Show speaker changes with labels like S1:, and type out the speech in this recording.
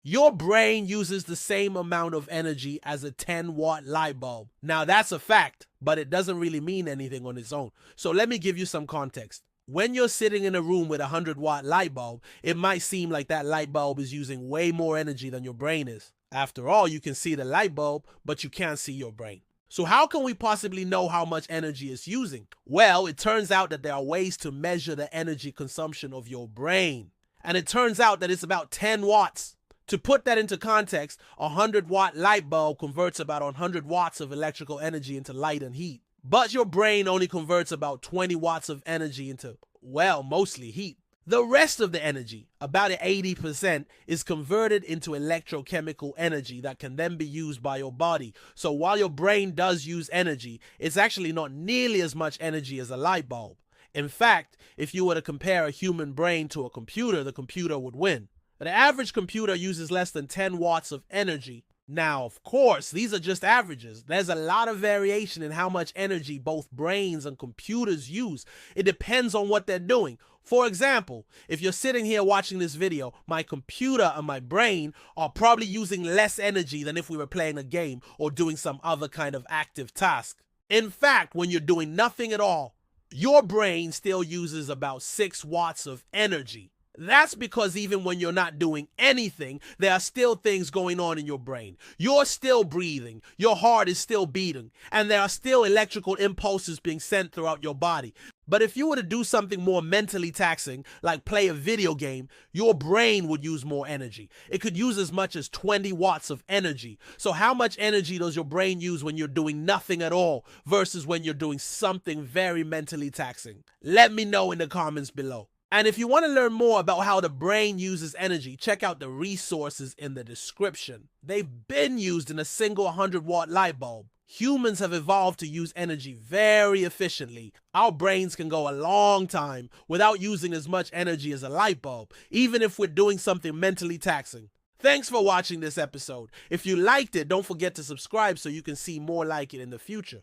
S1: Your brain uses the same amount of energy as a 10-watt light bulb. Now that's a fact, but it doesn't really mean anything on its own. So let me give you some context. When you're sitting in a room with a 100-watt light bulb, it might seem like that light bulb is using way more energy than your brain is. After all, you can see the light bulb, but you can't see your brain. So how can we possibly know how much energy it's using? Well, it turns out that there are ways to measure the energy consumption of your brain. And it turns out that it's about 10 watts. To put that into context, a 100-watt light bulb converts about 100 watts of electrical energy into light and heat. But your brain only converts about 20 watts of energy into, well, mostly heat. The rest of the energy, about 80%, is converted into electrochemical energy that can then be used by your body. So while your brain does use energy, it's actually not nearly as much energy as a light bulb. In fact, if you were to compare a human brain to a computer, the computer would win. The average computer uses less than 10 watts of energy. Now, of course, these are just averages. There's a lot of variation in how much energy both brains and computers use. It depends on what they're doing. For example, if you're sitting here watching this video, my computer and my brain are probably using less energy than if we were playing a game or doing some other kind of active task. In fact, when you're doing nothing at all, your brain still uses about 6 watts of energy. That's because even when you're not doing anything, there are still things going on in your brain. You're still breathing, your heart is still beating, and there are still electrical impulses being sent throughout your body. But if you were to do something more mentally taxing, like play a video game, your brain would use more energy. It could use as much as 20 watts of energy. So how much energy does your brain use when you're doing nothing at all versus when you're doing something very mentally taxing? Let me know in the comments below. And if you want to learn more about how the brain uses energy, check out the resources in the description. They've been used in a single 100-watt light bulb. Humans have evolved to use energy very efficiently. Our brains can go a long time without using as much energy as a light bulb, even if we're doing something mentally taxing. Thanks for watching this episode. If you liked it, don't forget to subscribe so you can see more like it in the future.